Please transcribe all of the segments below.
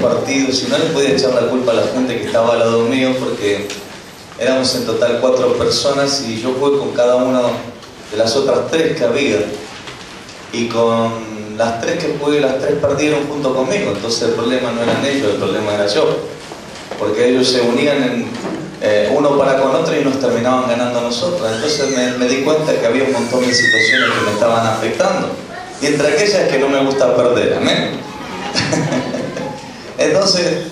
partidos y no le podía echar la culpa a la gente que estaba al lado mío porque éramos en total 4 personas y yo jugué con cada una de las otras 3 que había. Y con las 3 que jugué, las 3 perdieron junto conmigo. Entonces el problema no eran ellos, el problema era yo. Porque ellos se unían uno para con otro y nos terminaban ganando a nosotros. Entonces me di cuenta que había un montón de situaciones que me estaban afectando. Y entre aquellas que no me gusta perder, amén. Entonces,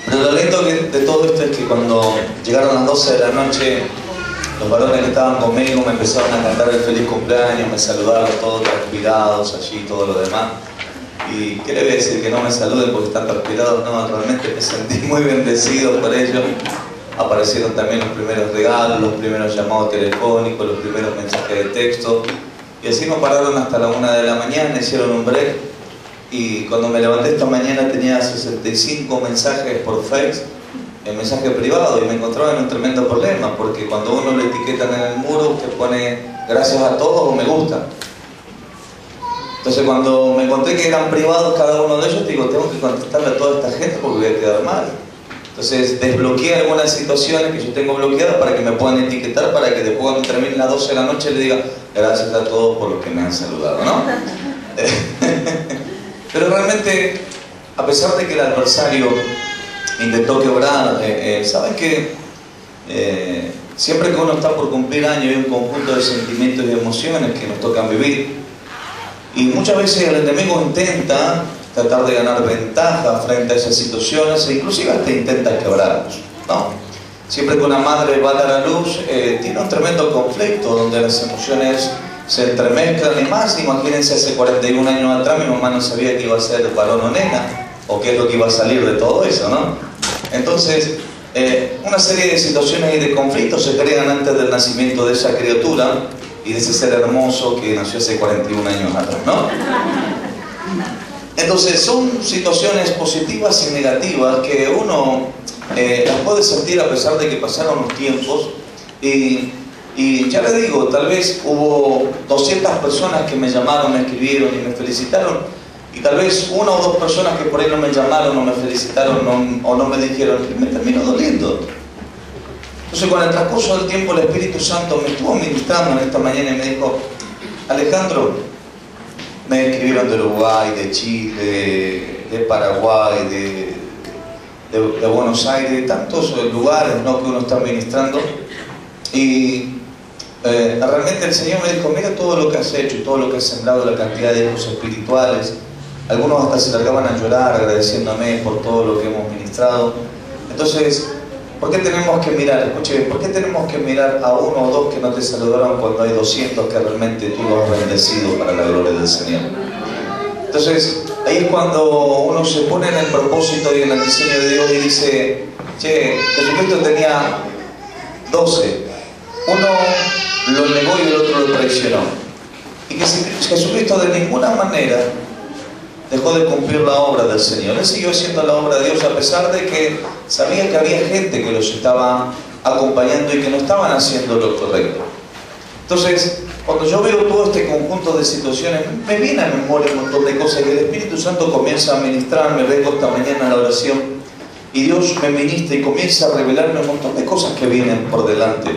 pero lo lindo de todo esto es que cuando llegaron las 12 de la noche, los varones que estaban conmigo me empezaron a cantar el feliz cumpleaños, me saludaron todos transpirados allí y todo lo demás. Y ¿qué le voy a decir? Que no me saluden porque están transpirados. No, realmente me sentí muy bendecido por ellos. Aparecieron también los primeros regalos, los primeros llamados telefónicos, los primeros mensajes de texto. Y así no pararon hasta la 1 de la mañana, hicieron un break. Y cuando me levanté esta mañana tenía 65 mensajes por Face, en mensaje privado, y me encontraba en un tremendo problema, porque cuando uno le etiquetan en el muro que pone gracias a todos o me gusta. Entonces cuando me encontré que eran privados cada uno de ellos, digo, tengo que contestarle a toda esta gente porque voy a quedar mal. Entonces desbloqueé algunas situaciones que yo tengo bloqueadas para que me puedan etiquetar, para que después cuando termine las 12 de la noche le diga gracias a todos por los que me han saludado, ¿no? Pero realmente, a pesar de que el adversario intentó quebrar, ¿saben qué? Siempre que uno está por cumplir años hay un conjunto de sentimientos y emociones que nos tocan vivir. Y muchas veces el enemigo intenta tratar de ganar ventaja frente a esas situaciones e inclusive hasta intenta quebrarnos, ¿no? Siempre que una madre va a dar a luz, tiene un tremendo conflicto donde las emociones se entremezclan y más. Imagínense, hace 41 años atrás mi mamá no sabía que iba a ser varón o nena, o qué es lo que iba a salir de todo eso, ¿no? Entonces, una serie de situaciones y de conflictos se crean antes del nacimiento de esa criatura y de ese ser hermoso que nació hace 41 años atrás, ¿no? Entonces, son situaciones positivas y negativas que uno las puede sentir a pesar de que pasaron los tiempos. Y ya les digo, tal vez hubo 200 personas que me llamaron, me escribieron y me felicitaron, y tal vez 1 o 2 personas que por ahí no me llamaron, no me felicitaron o no me dijeron, y me terminó doliendo. Entonces, con el transcurso del tiempo, el Espíritu Santo me estuvo ministrando en esta mañana y me dijo, Alejandro, me escribieron de Uruguay, de Chile, de Paraguay, de Buenos Aires, de tantos lugares, ¿no?, que uno está ministrando. Y realmente el Señor me dijo, mira todo lo que has hecho y todo lo que has sembrado, la cantidad de hijos espirituales. Algunos hasta se largaban a llorar agradeciéndome por todo lo que hemos ministrado. Entonces, ¿por qué tenemos que mirar? Escuche, ¿por qué tenemos que mirar a 1 o 2 que no te saludaron cuando hay 200 que realmente tú los has bendecido para la gloria del Señor? Entonces, ahí es cuando uno se pone en el propósito y en el diseño de Dios y dice, che, Jesucristo tenía 12. Uno lo negó y el otro lo traicionó. Y que Jesucristo de ninguna manera dejó de cumplir la obra del Señor. Él siguió haciendo la obra de Dios a pesar de que sabía que había gente que los estaba acompañando y que no estaban haciendo lo correcto. Entonces, cuando yo veo todo este conjunto de situaciones, me viene a memoria un montón de cosas que el Espíritu Santo comienza a ministrarme. Vengo esta mañana a la oración y Dios me ministra y comienza a revelarme un montón de cosas que vienen por delante.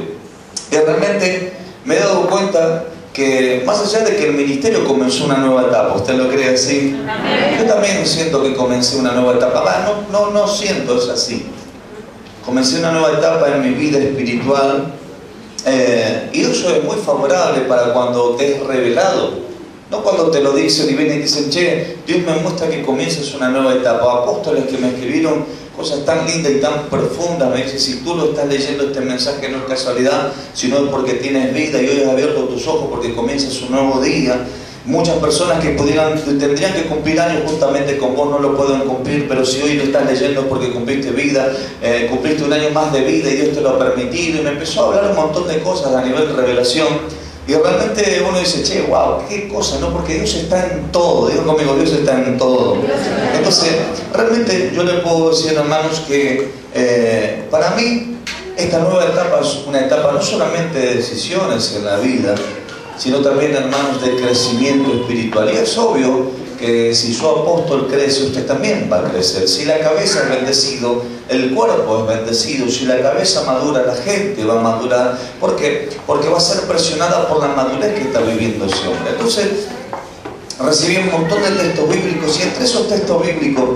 Y realmente me he dado cuenta que más allá de que el ministerio comenzó una nueva etapa, ¿usted lo cree así? Yo también siento que comencé una nueva etapa. No siento, es así. Comencé una nueva etapa en mi vida espiritual y eso es muy favorable para cuando te es revelado. No cuando te lo dicen y vienen y dicen, che, Dios me muestra que comienzas una nueva etapa. Apóstoles que me escribieron cosas tan lindas y tan profundas, me dicen, si tú lo estás leyendo este mensaje no es casualidad, sino es porque tienes vida y hoy has abierto tus ojos porque comienzas un nuevo día. Muchas personas que tendrían que cumplir años justamente con vos no lo pueden cumplir, pero si hoy lo estás leyendo es porque cumpliste vida, cumpliste un año más de vida y Dios te lo ha permitido. Y me empezó a hablar un montón de cosas a nivel de revelación. Y realmente uno dice, che, wow, qué cosa, ¿no? Porque Dios está en todo. Digo conmigo, Dios está en todo. Entonces, realmente yo le puedo decir, hermanos, que para mí esta nueva etapa es una etapa no solamente de decisiones en la vida, sino también, hermanos, de crecimiento espiritual. Y es obvio que si su apóstol crece, usted también va a crecer. Si la cabeza es bendecido, el cuerpo es bendecido. Si la cabeza madura, la gente va a madurar. ¿Por qué? Porque va a ser presionada por la madurez que está viviendo ese hombre. Entonces, recibí un montón de textos bíblicos, y entre esos textos bíblicos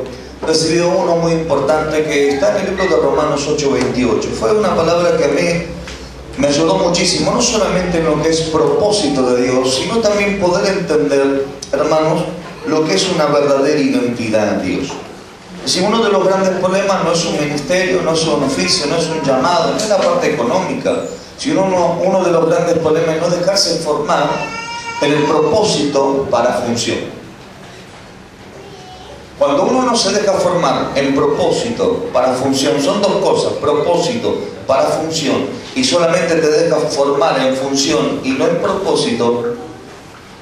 recibí uno muy importante que está en el libro de Romanos 8:28. Fue una palabra que a mí me ayudó muchísimo, no solamente en lo que es propósito de Dios, sino también poder entender, hermanos, lo que es una verdadera identidad en Dios. Si uno de los grandes problemas no es un ministerio, no es un oficio, no es un llamado, no es la parte económica, sino uno de los grandes problemas es no dejarse formar en el propósito para función. Cuando uno no se deja formar en propósito para función, son dos cosas: propósito para función, y solamente te dejas formar en función y no en propósito,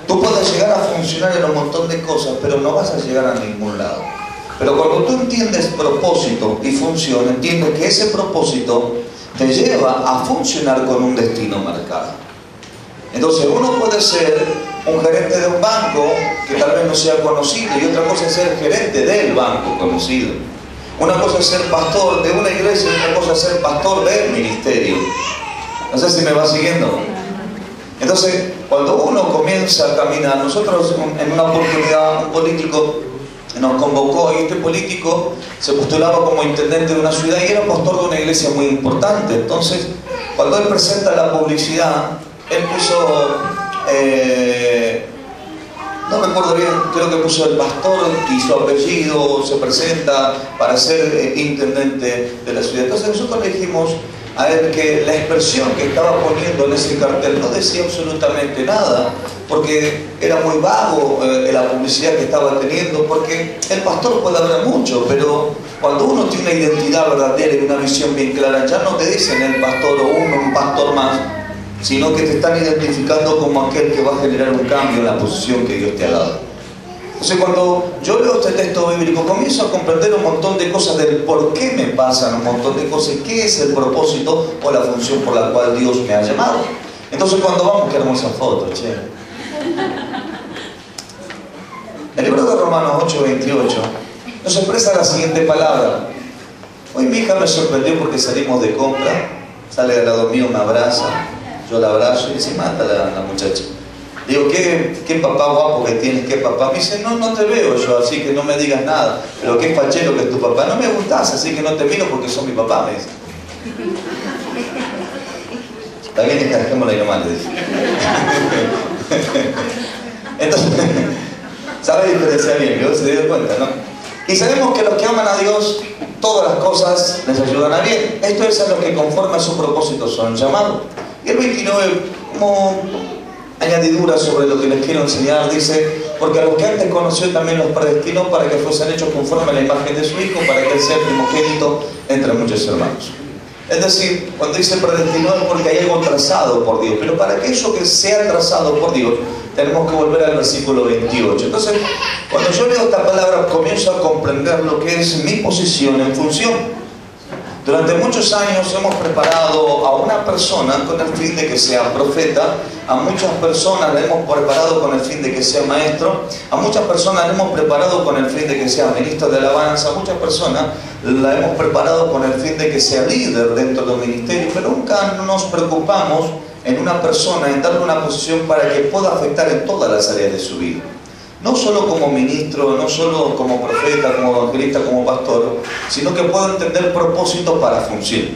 tú puedes llegar a funcionar en un montón de cosas, pero no vas a llegar a ningún lado. Pero cuando tú entiendes propósito y función, entiendes que ese propósito te lleva a funcionar con un destino marcado. Entonces uno puede ser un gerente de un banco que tal vez no sea conocido, y otra cosa es ser gerente del banco conocido. Una cosa es ser pastor de una iglesia y otra cosa es ser pastor del ministerio. No sé si me va siguiendo. Entonces, cuando uno comienza a caminar, nosotros en una oportunidad un político nos convocó, y este político se postulaba como intendente de una ciudad y era pastor de una iglesia muy importante. Entonces, cuando él presenta la publicidad, él puso, no recuerdo bien, creo que puso el pastor y su apellido, se presenta para ser intendente de la ciudad. Entonces nosotros le dijimos a él que la expresión que estaba poniendo en ese cartel no decía absolutamente nada, porque era muy vago la publicidad que estaba teniendo, porque el pastor puede hablar mucho, pero cuando uno tiene una identidad verdadera y una visión bien clara, ya no te dicen el pastor o un pastor más, sino que te están identificando como aquel que va a generar un cambio en la posición que Dios te ha dado. Entonces, cuando yo leo este texto bíblico, comienzo a comprender un montón de cosas del por qué me pasan un montón de cosas, qué es el propósito o la función por la cual Dios me ha llamado. Entonces, cuando vamos, qué hermosa foto, che. El libro de Romanos 8:28 nos expresa la siguiente palabra. Hoy mi hija me sorprendió porque salimos de compra, sale al lado mío, me abraza, yo la abrazo y se mata la muchacha. Digo, ¿qué papá guapo que tienes? ¿Qué papá? Me dice, no te veo yo, así que no me digas nada. Pero qué fachero que es tu papá. No me gustás, así que no te miro porque son mi papá, me dice. Está bien, dejémosla nomás, le dice. Entonces, ¿sabe diferenciar bien? ¿No? Se dio cuenta, ¿no? Y sabemos que los que aman a Dios, todas las cosas les ayudan a bien. Esto es a los que conforme a su propósito son llamados. Y el 29, como añadidura sobre lo que les quiero enseñar, dice, porque a los que antes conoció también los predestinó para que fuesen hechos conforme a la imagen de su Hijo, para que él sea primogénito entre muchos hermanos. Es decir, cuando dice predestinó es porque hay algo trazado por Dios, pero para que eso que sea trazado por Dios, tenemos que volver al versículo 28. Entonces, cuando yo leo esta palabra, comienzo a comprender lo que es mi posición en función. Durante muchos años hemos preparado a una persona con el fin de que sea profeta, a muchas personas la hemos preparado con el fin de que sea maestro, a muchas personas la hemos preparado con el fin de que sea ministro de alabanza, a muchas personas la hemos preparado con el fin de que sea líder dentro del ministerio, pero nunca nos preocupamos en una persona, en darle una posición para que pueda afectar en todas las áreas de su vida. No solo como ministro, no solo como profeta, como evangelista, como pastor, sino que pueda entender propósito para función.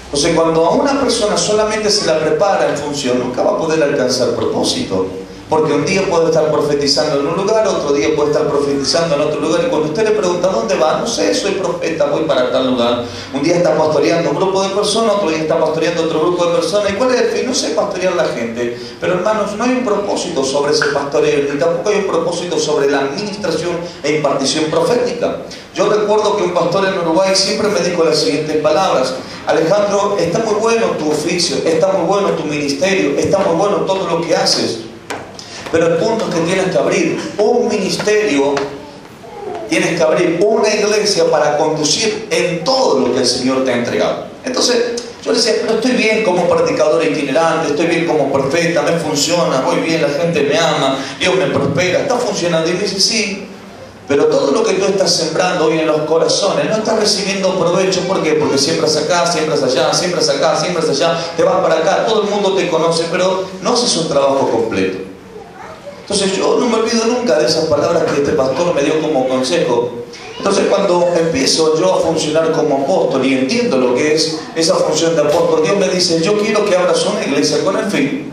Entonces, cuando a una persona solamente se la prepara en función, nunca va a poder alcanzar propósito. Porque un día puede estar profetizando en un lugar, otro día puede estar profetizando en otro lugar, y cuando usted le pregunta ¿dónde va? No sé, soy profeta, voy para tal lugar. Un día está pastoreando un grupo de personas, otro día está pastoreando otro grupo de personas. ¿Y cuál es el fin? No sé pastorear la gente. Pero hermanos, no hay un propósito sobre ese pastoreo, ni tampoco hay un propósito sobre la administración e impartición profética. Yo recuerdo que un pastor en Uruguay siempre me dijo las siguientes palabras: Alejandro, está muy bueno tu oficio, está muy bueno tu ministerio, está muy bueno todo lo que haces, pero el punto es que tienes que abrir un ministerio, tienes que abrir una iglesia para conducir en todo lo que el Señor te ha entregado. Entonces, Yo le decía, pero estoy bien como predicador itinerante, estoy bien como profeta, me funciona, voy bien, la gente me ama, Dios me prospera, está funcionando. Y me dice, sí, pero todo lo que tú estás sembrando hoy en los corazones no estás recibiendo provecho. ¿Por qué? Porque siembras acá, siembras allá, siembras acá, siembras allá, te vas para acá, todo el mundo te conoce, pero no haces un trabajo completo. Entonces yo no me olvido nunca de esas palabras que este pastor me dio como consejo. Entonces cuando empiezo yo a funcionar como apóstol y entiendo lo que es esa función de apóstol, Dios me dice, yo quiero que abras una iglesia con el fin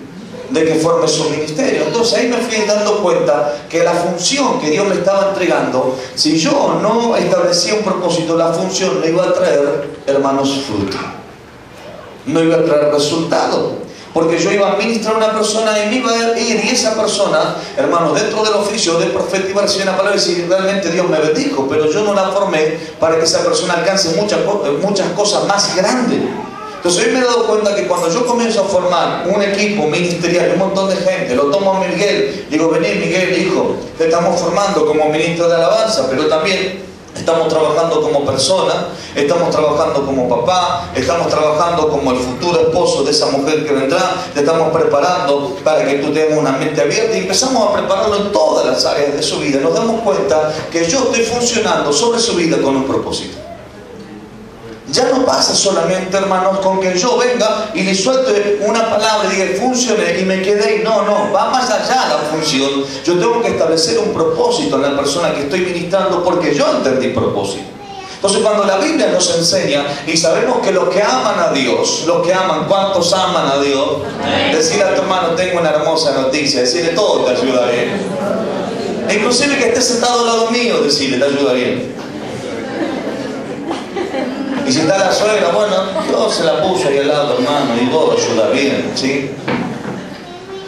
de que forme su ministerio. Entonces ahí me fui dando cuenta que la función que Dios me estaba entregando, si yo no establecía un propósito, la función no iba a traer, hermanos, fruto, no iba a traer resultado. Porque yo iba a ministrar a una persona y me iba a ir, y esa persona, hermanos, dentro del oficio de profeta iba a recibir una palabra y decir, realmente Dios me bendijo, pero yo no la formé para que esa persona alcance muchas cosas más grandes. Entonces hoy me he dado cuenta que cuando yo comienzo a formar un equipo ministerial, un montón de gente, lo tomo a Miguel, digo, vení Miguel, hijo, te estamos formando como ministro de alabanza, pero también estamos trabajando como persona, estamos trabajando como papá, estamos trabajando como el futuro esposo de esa mujer que vendrá, te estamos preparando para que tú tengas una mente abierta y empezamos a prepararlo en todas las áreas de su vida. Nos damos cuenta que yo estoy funcionando sobre su vida con un propósito. Ya no pasa solamente, hermanos, con que yo venga y le suelte una palabra y diga, funcione y me quedé. No, va más allá la función. Yo tengo que establecer un propósito en la persona que estoy ministrando porque yo entendí propósito. Entonces cuando la Biblia nos enseña y sabemos que los que aman a Dios, los que aman, ¿cuántos aman a Dios? Decirle a tu hermano, tengo una hermosa noticia, decirle, todo te ayudaría. Inclusive que esté sentado al lado mío, decirle, te ayudaría. Y si está la suegra, bueno, Dios se la puso ahí al lado, hermano, y todo ayuda bien, ¿sí?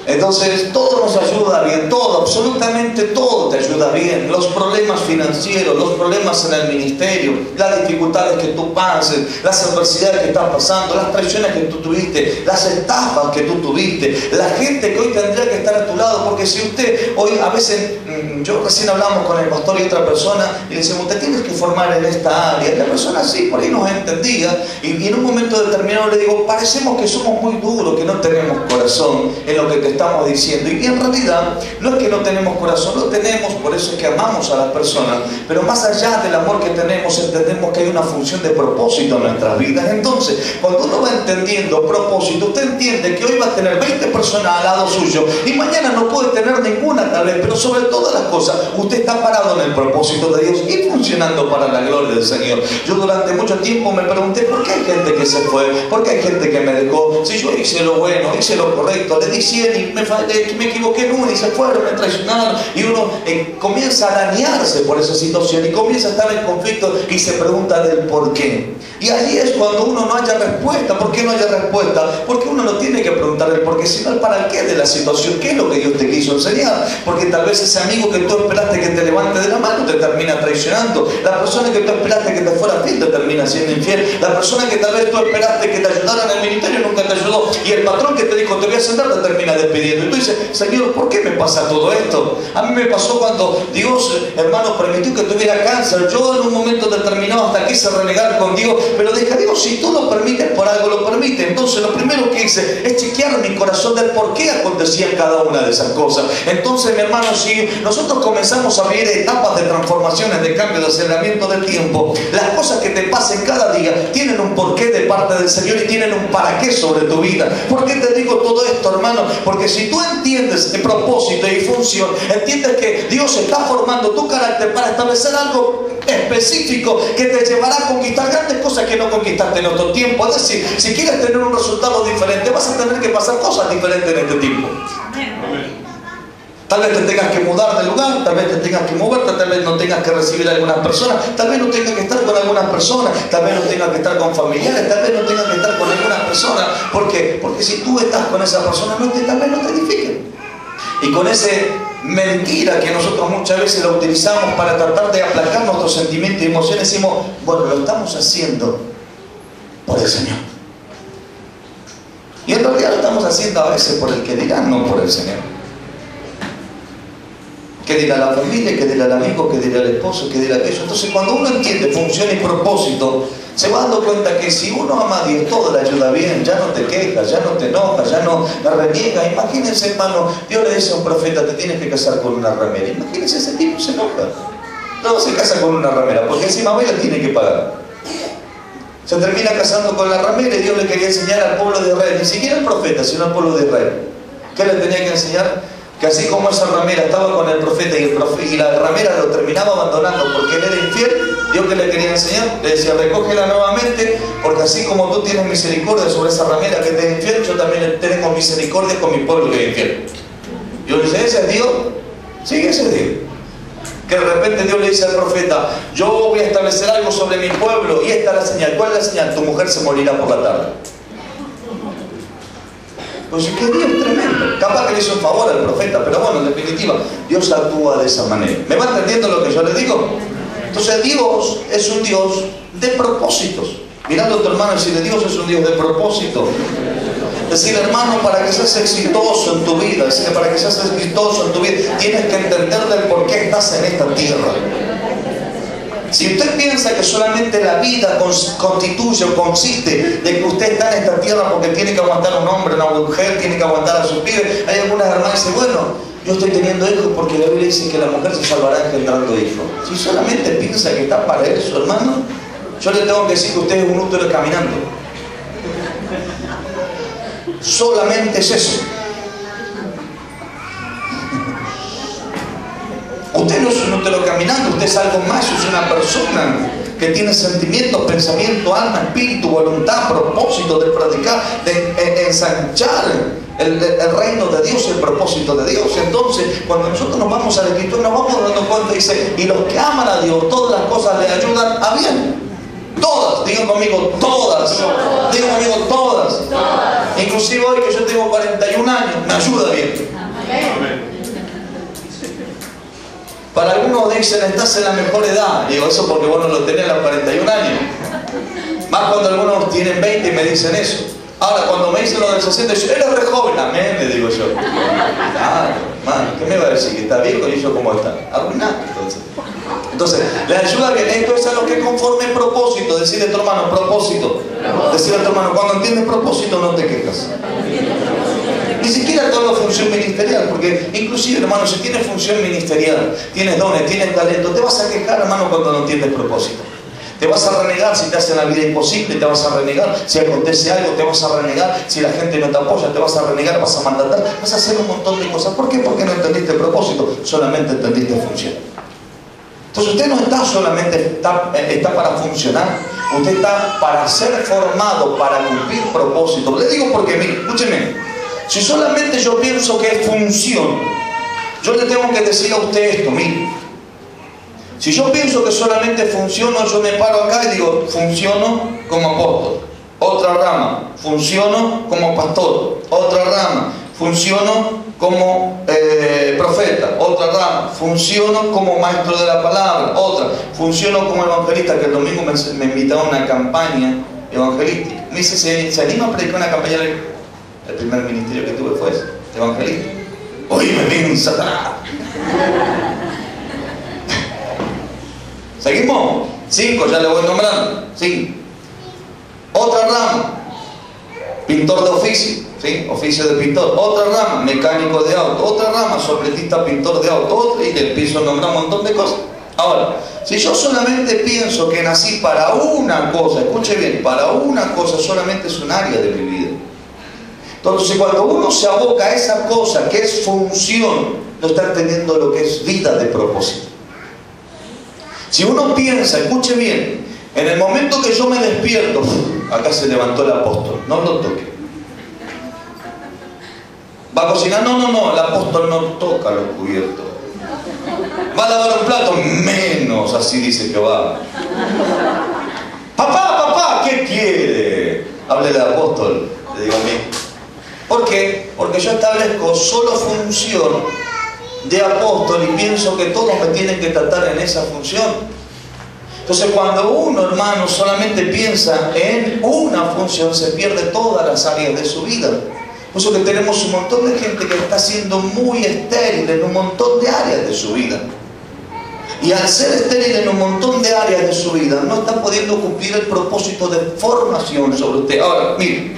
Entonces, todo nos ayuda bien, todo, absolutamente todo te ayuda bien. Los problemas financieros, los problemas en el ministerio, las dificultades que tú pases, las adversidades que están pasando, las traiciones que tú tuviste, las estafas que tú tuviste, la gente que hoy tendría que estar a tu lado, porque si usted, hoy a veces, yo recién hablamos con el pastor y otra persona, y le decimos, te tienes que formar en esta área. Y la persona sí, por ahí nos entendía, y en un momento determinado le digo, parecemos que somos muy duros, que no tenemos corazón en lo que te estamos diciendo. Y en realidad no es que no tenemos corazón, lo tenemos, por eso es que amamos a las personas, pero más allá del amor que tenemos, entendemos que hay una función de propósito en nuestras vidas. Entonces, cuando uno va entendiendo propósito, usted entiende que hoy va a tener 20 personas al lado suyo y mañana no puede tener ninguna tal vez, pero sobre todas las cosas, usted está parado en el propósito de Dios y funcionando para la gloria del Señor. Yo durante mucho tiempo me pregunté, ¿por qué hay gente que se fue? ¿Por qué hay gente que me dejó? Si yo hice lo bueno, hice lo correcto, le di 100 y me equivoqué en una y se fueron, me traicionaron, y uno comienza a dañarse por esa situación y comienza a estar en conflicto y se pregunta del por qué. Y allí es cuando uno no haya respuesta. ¿Por qué no haya respuesta? Porque uno no tiene que preguntar el por qué, sino el para qué de la situación, qué es lo que Dios te quiso enseñar. Porque tal vez ese amigo que tú esperaste que te levante de la mano te termina traicionando. La persona que tú esperaste que te fuera fiel te termina siendo infiel. La persona que tal vez tú esperaste que te ayudara en el ministerio nunca te ayudó. Y el patrón que te dijo te voy a sentar te termina despidiendo. Y tú dices, Señor, ¿por qué me pasa todo esto? A mí me pasó cuando Dios, hermano, permitió que tuviera cáncer. Yo en un momento determinado hasta quise renegar con Dios, pero dije, Dios, si tú lo permites, por algo lo permites. Entonces lo primero que hice es chequear mi corazón del por qué acontecían cada una de esas cosas. Entonces, mi hermano, si nosotros comenzamos a vivir etapas de transformaciones, de cambio, de aceleramiento del tiempo, las cosas que te pasen cada día tienen un porqué de parte del Señor y tienen un para qué sobre tu vida. ¿Por qué te digo todo esto, hermano? Porque si tú entiendes el propósito y función, entiendes que Dios está formando tu carácter para establecer algo específico que te llevará a conquistar grandes cosas que no conquistaste en otro tiempo. Es decir, si quieres tener un resultado diferente, vas a tener que pasar cosas diferentes en este tiempo. Tal vez te tengas que mudar de lugar, tal vez te tengas que moverte, tal vez no tengas que recibir a algunas personas, tal vez no tengas que estar con algunas personas, tal vez no tengas que estar con familiares, tal vez no tengas que estar con algunas personas. ¿Por qué? Porque si tú estás con esa persona, tal vez no te edifiquen. Y con esa mentira que nosotros muchas veces la utilizamos para tratar de aplacar nuestros sentimientos y emociones, decimos, bueno, lo estamos haciendo por el Señor. Y en realidad lo estamos haciendo a veces por el que dirán, no por el Señor. ¿Qué dirá la familia? ¿Qué dirá el amigo? ¿Qué dirá el esposo? ¿Qué dirá aquello? Entonces, cuando uno entiende función y propósito, se va dando cuenta que si uno ama a Dios, todo le ayuda bien, ya no te quejas, ya no te enojas, ya no la reniegas. Imagínense, hermano, Dios le dice a un profeta, te tienes que casar con una ramera. Imagínense, ese tipo se enoja. No se casa con una ramera, porque encima ella tiene que pagar. Se termina casando con la ramera y Dios le quería enseñar al pueblo de Israel, ni siquiera al profeta, sino al pueblo de Israel. ¿Qué le tenía que enseñar? Que así como esa ramera estaba con el profeta y la ramera lo terminaba abandonando porque él era infiel, Dios que le quería enseñar, le decía, recógela nuevamente, porque así como tú tienes misericordia sobre esa ramera que te es infiel, yo también tengo misericordia con mi pueblo que es infiel. Dios le dice, ¿ese es Dios? Sí, ese es Dios. Que de repente Dios le dice al profeta, yo voy a establecer algo sobre mi pueblo y esta es la señal. ¿Cuál es la señal? Tu mujer se morirá por la tarde. Pues qué Dios tremendo. Capaz que le hizo un favor al profeta, pero bueno, en definitiva, Dios actúa de esa manera. ¿Me va entendiendo lo que yo le digo? Entonces Dios es un Dios de propósitos. Mirando a tu hermano y decirle, Dios es un Dios de propósito. Decirle, hermano, para que seas exitoso en tu vida, decirle, para que seas exitoso en tu vida, tienes que entender del por qué estás en esta tierra. Si usted piensa que solamente la vida constituye o consiste de que usted está en esta tierra porque tiene que aguantar a un hombre, una mujer, tiene que aguantar a sus pibes, hay algunas hermanas que dicen, bueno, yo estoy teniendo hijos porque la Biblia dice que la mujer se salvará engendrando hijos. Si solamente piensa que está para eso, hermano, yo le tengo que decir que usted es un útero caminando. Solamente es eso. Usted no es un útero caminando, usted es algo más, es una persona que tiene sentimientos, pensamiento, alma, espíritu, voluntad, propósito de predicar, de ensanchar el reino de Dios y el propósito de Dios. Entonces, cuando nosotros nos vamos a la Escritura, nos vamos dando cuenta, dice, y los que aman a Dios, todas las cosas le ayudan a bien. Todas, digan conmigo, todas. Digan conmigo, todas. Inclusive hoy que yo tengo 41 años, me ayuda bien. Amén. Para algunos dicen, estás en la mejor edad. Digo, eso porque vos no lo tenés a los 41 años. Más cuando algunos tienen 20 y me dicen eso. Ahora, cuando me dicen lo del 60, yo, eres re joven. Amén, le digo yo. Ah, man, ¿qué me va a decir? Que está viejo y yo cómo está. Arruinado, entonces. Entonces, le ayuda bien. Esto es a lo que conforme propósito. Decirle a tu hermano, propósito. Decirle a tu hermano, cuando entiendes propósito no te quejas. Ni siquiera toda función ministerial, porque inclusive, hermano, si tienes función ministerial, tienes dones, tienes talento, te vas a quejar, hermano, cuando no entiendes propósito. Te vas a renegar si te hacen la vida imposible, te vas a renegar si acontece algo, te vas a renegar si la gente no te apoya, te vas a renegar, vas a mandatar, vas a hacer un montón de cosas. ¿Por qué? Porque no entendiste propósito, solamente entendiste función. Entonces usted no está solamente está para funcionar, usted está para ser formado, para cumplir propósito. Le digo porque, mire, escúcheme. Si solamente yo pienso que es función, yo le tengo que decir a usted esto, mire. Si yo pienso que solamente funciono, yo me paro acá y digo, funciono como apóstol. Otra rama, funciono como pastor. Otra rama, funciono como profeta. Otra rama, funciono como maestro de la palabra. Otra, funciono como evangelista, que el domingo me invitaron a una campaña evangelística. Me dice, ¿se anima a predicar una campaña? El primer ministerio que tuve fue ese, evangelista. Hoy me vino un Satanás. ¿Seguimos? 5, ya le voy nombrando. 5. Otra rama, pintor de oficio, ¿sí? Oficio de pintor. Otra rama, mecánico de auto. Otra rama, sopletista, pintor de auto. Otra, y le empiezo a nombrar un montón de cosas. Ahora, si yo solamente pienso que nací para una cosa, escuche bien, para una cosa, solamente es un área de mi vida. Entonces, cuando uno se aboca a esa cosa que es función, no está entendiendo lo que es vida de propósito. Si uno piensa, escuche bien, en el momento que yo me despierto, acá se levantó el apóstol, no lo toque. ¿Va a cocinar? No, el apóstol no toca los cubiertos. ¿Va a lavar un plato? Menos, así dice Jehová. Papá, ¿qué quiere? Háblele al apóstol, le digo a mí. ¿Por qué? Porque yo establezco solo función de apóstol y pienso que todos me tienen que tratar en esa función. Entonces, cuando uno, hermano, solamente piensa en una función, se pierde todas las áreas de su vida. Por eso que tenemos un montón de gente que está siendo muy estéril en un montón de áreas de su vida. Y al ser estéril en un montón de áreas de su vida, no está pudiendo cumplir el propósito de formación sobre usted. Ahora, mire,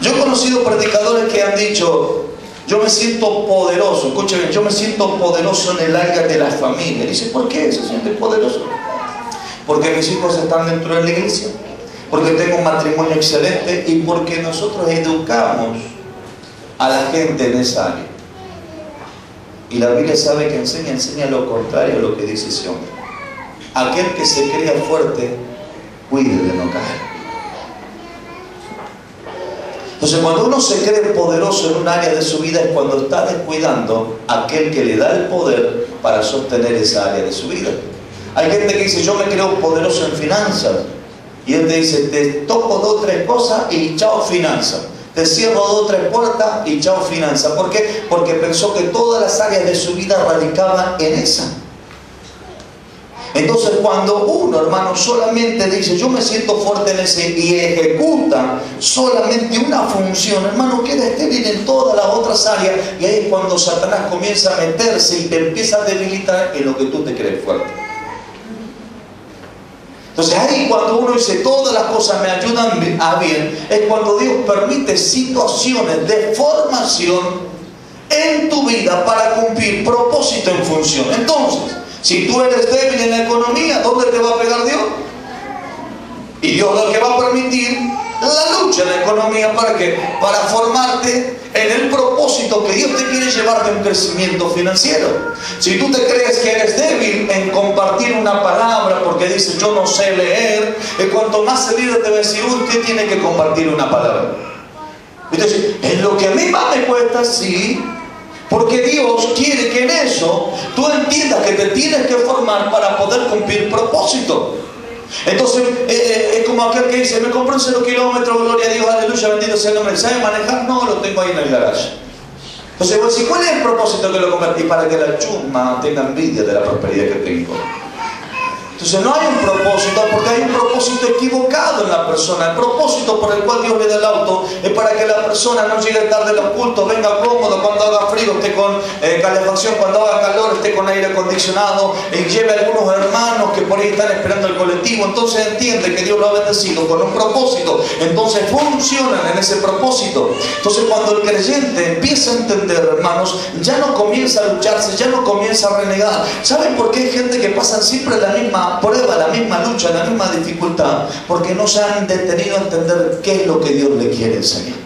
yo he conocido predicadores que han dicho: yo me siento poderoso, escuchen bien, yo me siento poderoso en el área de la familia. Dice: ¿por qué se siente poderoso? Porque mis hijos están dentro de la iglesia, porque tengo un matrimonio excelente y porque nosotros educamos a la gente en esa área. Y la Biblia sabe que enseña lo contrario a lo que dice ese hombre. Aquel que se crea fuerte, cuide de no caer. Entonces, cuando uno se cree poderoso en un área de su vida, es cuando está descuidando a aquel que le da el poder para sostener esa área de su vida. Hay gente que dice: yo me creo poderoso en finanzas. Y él te dice: te toco 2 o 3 cosas y chao finanzas. Te cierro 2 o 3 puertas y chao finanzas. ¿Por qué? Porque pensó que todas las áreas de su vida radicaban en esa. Entonces, cuando uno, hermano, solamente dice: yo me siento fuerte en ese, y ejecuta solamente una función, hermano, queda estéril en todas las otras áreas. Y ahí es cuando Satanás comienza a meterse y te empieza a debilitar en lo que tú te crees fuerte. Entonces ahí, cuando uno dice: todas las cosas me ayudan a bien, es cuando Dios permite situaciones de formación en tu vida para cumplir propósito en función. Entonces, si tú eres débil en la economía, ¿dónde te va a pegar Dios? Y Dios lo que va a permitir la lucha en la economía, ¿para qué? Para formarte en el propósito que Dios te quiere llevar de un crecimiento financiero. Si tú te crees que eres débil en compartir una palabra porque dices: yo no sé leer, cuanto más el líder te va a decir: usted tiene que compartir una palabra. Entonces, en lo que a mí más me cuesta, sí, porque Dios quiere que en eso tú entiendas que te tienes que formar para poder cumplir propósito. Entonces, es como aquel que dice: me compré un 0 kilómetros, gloria a Dios, aleluya, bendito sea el nombre. ¿Sabe manejar? No, lo tengo ahí en el garaje. Entonces vos decís: ¿cuál es el propósito que lo convertí? Para que la chusma tenga envidia de la prosperidad que tengo. Entonces no hay un propósito, porque hay un propósito equivocado en la persona. El propósito por el cual Dios le da el auto es para que la persona no llegue tarde a los cultos, venga cómodo, cuando haga frío esté con calefacción, cuando haga calor esté con aire acondicionado, y lleve a algunos hermanos que por ahí están esperando el colectivo. Entonces entiende que Dios lo ha bendecido con un propósito, entonces funcionan en ese propósito. Entonces, cuando el creyente empieza a entender, hermanos, ya no comienza a lucharse, ya no comienza a renegar. ¿Saben por qué hay gente que pasa siempre la misma prueba, la misma lucha, la misma dificultad? Porque no se han detenido a entender qué es lo que Dios le quiere enseñar.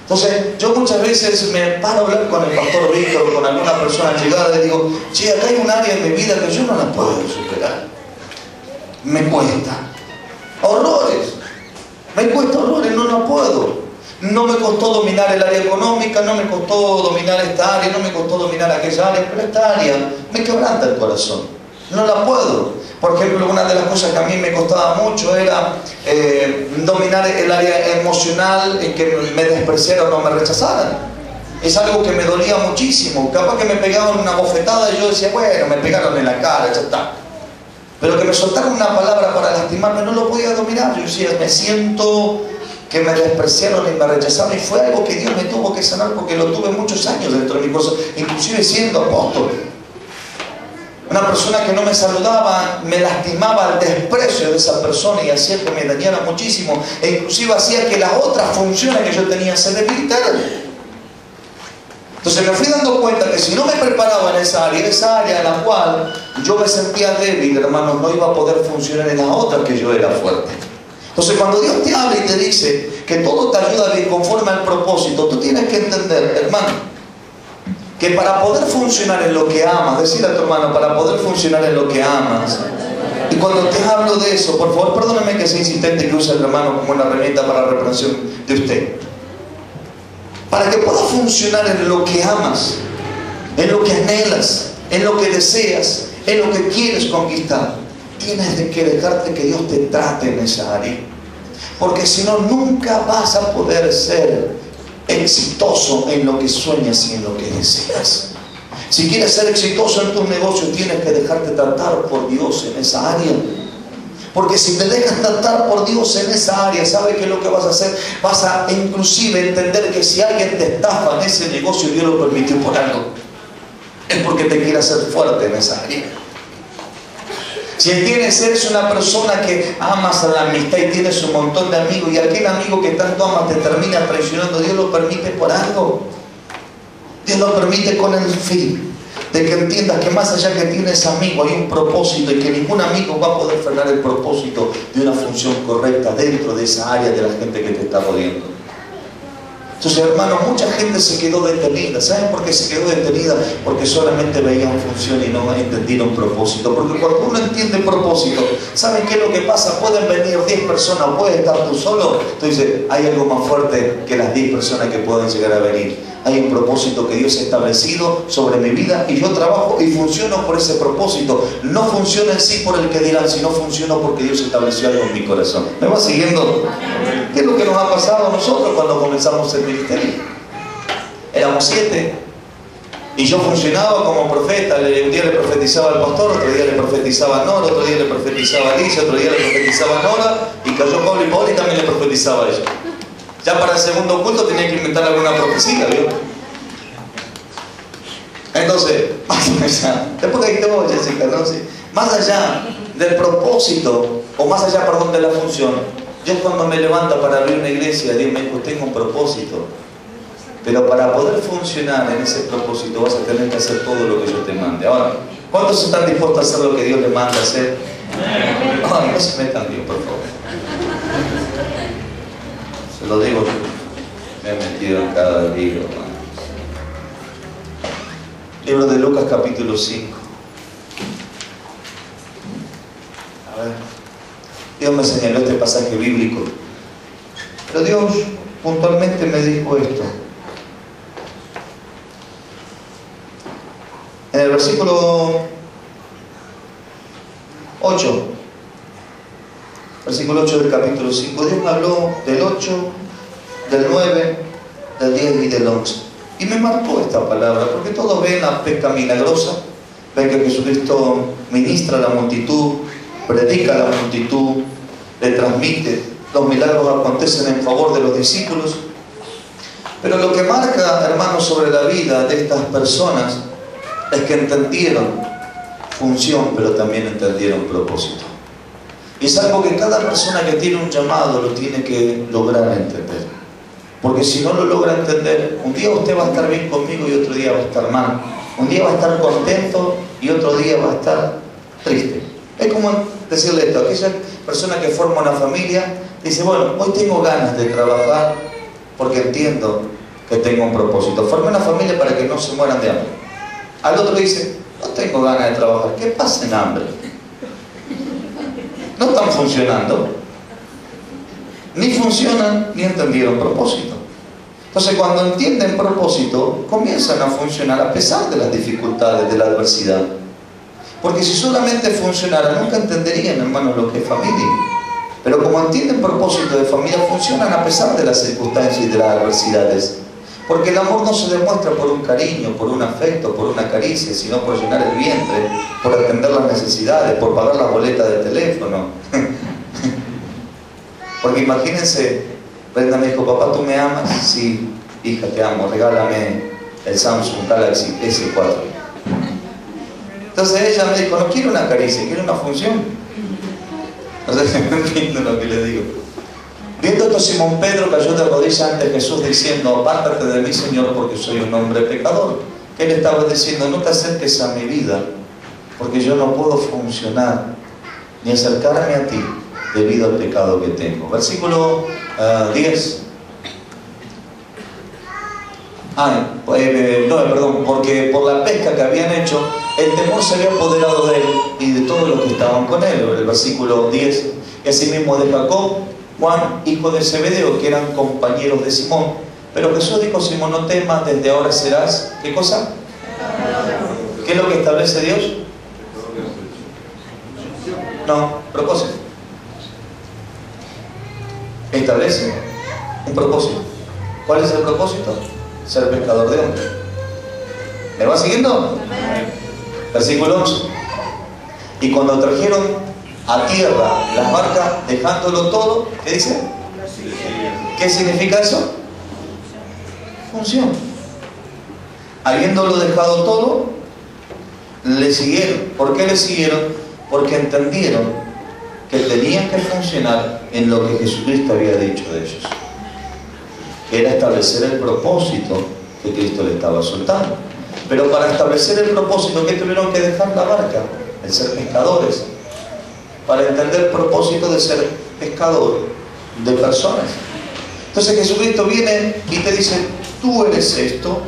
Entonces, yo muchas veces me paro a hablar con el pastor Víctor o con alguna persona llegada y le digo: che, acá hay un área en mi vida que yo no la puedo superar. Me cuesta. Horrores. Me cuesta horrores, no la puedo. No me costó dominar el área económica, no me costó dominar esta área, no me costó dominar aquella área, pero esta área me quebranta el corazón. No la puedo. Por ejemplo, una de las cosas que a mí me costaba mucho era dominar el área emocional, en que me despreciaran o me rechazaran. Es algo que me dolía muchísimo. Capaz que me pegaban una bofetada y yo decía: bueno, me pegaron en la cara, ya está. Pero que me soltaran una palabra para lastimarme, no lo podía dominar. Yo decía: me siento que me despreciaron y me rechazaron, y fue algo que Dios me tuvo que sanar, porque lo tuve muchos años dentro de mi corazón, inclusive siendo apóstol. Una persona que no me saludaba me lastimaba el desprecio de esa persona y hacía que me dañara muchísimo, e inclusive hacía que las otras funciones que yo tenía se debilitaran. Entonces me fui dando cuenta que si no me preparaba en esa área en la cual yo me sentía débil, hermanos, no iba a poder funcionar en las otras que yo era fuerte. Entonces, cuando Dios te habla y te dice que todo te ayuda bien conforme al propósito, tú tienes que entender, hermano, que para poder funcionar en lo que amas, decirle a tu hermano: para poder funcionar en lo que amas. Y cuando te hablo de eso, por favor, perdóname que sea insistente, que use el hermano como una herramienta para la reprensión de usted. Para que puedas funcionar en lo que amas, en lo que anhelas, en lo que deseas, en lo que quieres conquistar, tienes que dejarte que Dios te trate en esa área. Porque si no, nunca vas a poder ser exitoso en lo que sueñas y en lo que deseas. Si quieres ser exitoso en tus negocios, tienes que dejarte tratar por Dios en esa área. Porque si te dejas tratar por Dios en esa área, ¿sabes qué es lo que vas a hacer? Vas a inclusive entender que si alguien te estafa en ese negocio, Dios lo permitió por algo. es porque te quiere hacer fuerte en esa área. Si eres una persona que amas a la amistad y tienes un montón de amigos, y aquel amigo que tanto amas te termina traicionando, Dios lo permite por algo. Dios lo permite con el fin de que entiendas que más allá que tienes amigos hay un propósito, y que ningún amigo va a poder frenar el propósito de una función correcta dentro de esa área de la gente que te está rodeando. Entonces, hermanos, mucha gente se quedó detenida. ¿Saben por qué se quedó detenida? Porque solamente veían función y no entendieron propósito. Porque cuando uno entiende propósito, ¿saben qué es lo que pasa? Pueden venir 10 personas, puedes estar tú solo. Entonces, hay algo más fuerte que las 10 personas que pueden llegar a venir. Hay un propósito que Dios ha establecido sobre mi vida, y yo trabajo y funciono por ese propósito. No funciona en sí por el que dirán, sino funciono porque Dios estableció algo en mi corazón. ¿Me va siguiendo? ¿Qué es lo que nos ha pasado a nosotros cuando comenzamos el ministerio? Éramos 7 y yo funcionaba como profeta. Un día le profetizaba al pastor, otro día le profetizaba a Nora, otro día le profetizaba a Alicia, otro día le profetizaba a Nora, y cayó Pablo, y Pablo también le profetizaba a ella. Ya para el segundo culto tenía que inventar alguna profecía, ¿vio? Entonces, más allá, después que todo, Jessica, ¿no? Sí. Más allá del propósito, o más allá, perdón, de la función, yo cuando me levanto para abrir una iglesia, Dios me dijo, tengo un propósito, pero para poder funcionar en ese propósito vas a tener que hacer todo lo que yo te mande. Ahora, ¿cuántos están dispuestos a hacer lo que Dios les manda hacer? Ay, no se metan Dios, por favor. Se lo digo, me he metido en cada libro, hermano. Libro de Lucas, capítulo 5. A ver, Dios me señaló este pasaje bíblico, pero Dios puntualmente me dijo esto. En el versículo 8, versículo 8 del capítulo 5, Dios me habló del 8, del 9, del 10 y del 11. Y me marcó esta palabra, porque todos ven la pesca milagrosa, ven que Jesucristo ministra a la multitud, predica a la multitud, le transmite, los milagros acontecen en favor de los discípulos. Pero lo que marca, hermanos, sobre la vida de estas personas es que entendieron función, pero también entendieron propósito. Y es algo que cada persona que tiene un llamado lo tiene que lograr entender. Porque si no lo logra entender, un día usted va a estar bien conmigo y otro día va a estar mal. Un día va a estar contento y otro día va a estar triste. Es como decirle esto, aquella persona que forma una familia dice, bueno, hoy tengo ganas de trabajar porque entiendo que tengo un propósito. Formé una familia para que no se mueran de hambre. Al otro dice, no tengo ganas de trabajar, que pasen hambre. No están funcionando. Ni funcionan ni entendieron propósito. Entonces, cuando entienden propósito, comienzan a funcionar a pesar de las dificultades, de la adversidad. Porque si solamente funcionaran, nunca entenderían, hermanos, lo que es familia. Pero como entienden propósito de familia, funcionan a pesar de las circunstancias y de las adversidades. Porque el amor no se demuestra por un cariño, por un afecto, por una caricia, sino por llenar el vientre, por atender las necesidades, por pagar la boleta de teléfono. Porque imagínense, Brenda me dijo, papá, ¿tú me amas? Sí, hija, te amo, regálame el Samsung Galaxy S4. Entonces ella me dijo, no quiero una caricia, quiero una función. Entonces, no entiendo lo que le digo. Viendo esto, Simón Pedro cayó de rodillas ante Jesús diciendo, apártate de mí, Señor, porque soy un hombre pecador. Él estaba diciendo, no te acerques a mi vida, porque yo no puedo funcionar ni acercarme a ti debido al pecado que tengo. Versículo 10. Porque por la pesca que habían hecho, el temor se había apoderado de él y de todos los que estaban con él. El versículo 10. Y asimismo de Jacob, Juan, hijo de Zebedeo, que eran compañeros de Simón. Pero Jesús dijo, Simón, no temas, desde ahora serás, ¿qué cosa? ¿Qué es lo que establece Dios? No, propósito. Establece un propósito. ¿Cuál es el propósito? Ser pescador de hombres. ¿Me va siguiendo? Versículo 11. Y cuando trajeron a tierra las barcas, dejándolo todo, ¿qué dice? ¿Qué significa eso? Función. Habiéndolo dejado todo, le siguieron. ¿Por qué le siguieron? Porque entendieron que tenían que funcionar en lo que Jesucristo había dicho de ellos, que era establecer el propósito que Cristo le estaba soltando. Pero para establecer el propósito, ¿qué tuvieron que dejar la barca? El ser pescadores. Para entender el propósito de ser pescador de personas. Entonces Jesucristo viene y te dice, tú eres esto,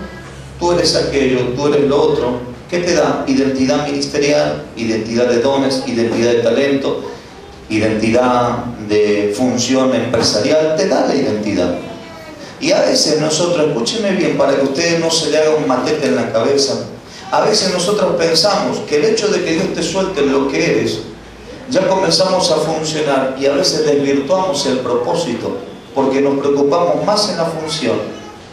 tú eres aquello, tú eres lo otro. ¿Qué te da? Identidad ministerial, identidad de dones, identidad de talento, identidad de función empresarial. Te da la identidad. Y a veces nosotros, escúcheme bien para que usted no se le haga un matete en la cabeza, a veces nosotros pensamos que el hecho de que Dios te suelte lo que eres, ya comenzamos a funcionar, y a veces desvirtuamos el propósito porque nos preocupamos más en la función,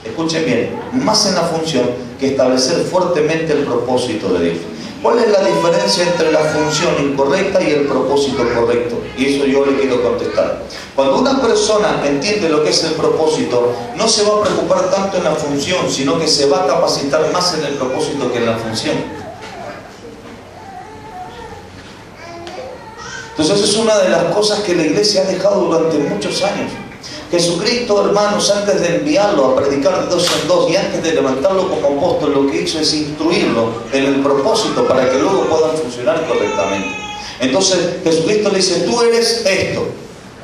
escuchen bien, más en la función que establecer fuertemente el propósito de Dios. ¿Cuál es la diferencia entre la función incorrecta y el propósito correcto? Y eso yo le quiero contestar. Cuando una persona entiende lo que es el propósito, no se va a preocupar tanto en la función, sino que se va a capacitar más en el propósito que en la función. Entonces es una de las cosas que la iglesia ha dejado durante muchos años. Jesucristo, hermanos, antes de enviarlo a predicar de 2 en 2 y antes de levantarlo como apóstol, lo que hizo es instruirlo en el propósito para que luego puedan funcionar correctamente. Entonces Jesucristo le dice, tú eres esto,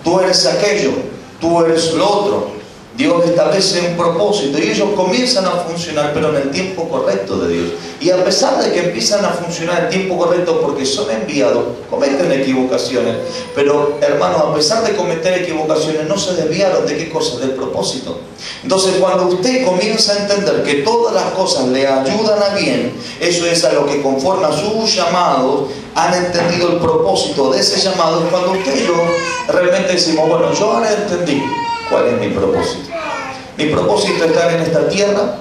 tú eres aquello, tú eres lo otro. Dios establece un propósito y ellos comienzan a funcionar, pero en el tiempo correcto de Dios. Y a pesar de que empiezan a funcionar en el tiempo correcto porque son enviados, cometen equivocaciones. Pero, hermanos, a pesar de cometer equivocaciones, no se desviaron de qué cosa, del propósito. Entonces, cuando usted comienza a entender que todas las cosas le ayudan a bien, eso es a lo que conforme a sus llamados, han entendido el propósito de ese llamado. Y cuando usted y yo realmente decimos, bueno, yo ahora entendí cuál es mi propósito. Mi propósito es estar en esta tierra,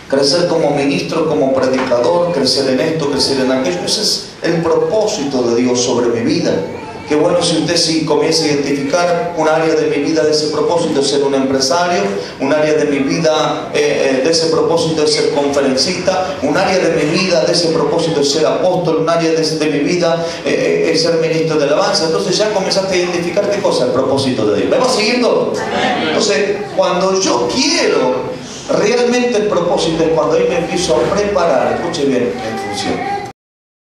crecer como ministro, como predicador, crecer en esto, crecer en aquello. Ese es el propósito de Dios sobre mi vida. Qué bueno si usted sí comienza a identificar un área de mi vida de ese propósito, ser un empresario, un área de mi vida de ese propósito de ser conferencista, un área de mi vida de ese propósito de ser apóstol, un área de mi vida es ser ministro de alabanza. Entonces ya comenzaste a identificar qué cosa, el propósito de Dios. ¿Me va siguiendo? Entonces, cuando yo quiero realmente el propósito es cuando ahí me empiezo a preparar, escuche bien, en función.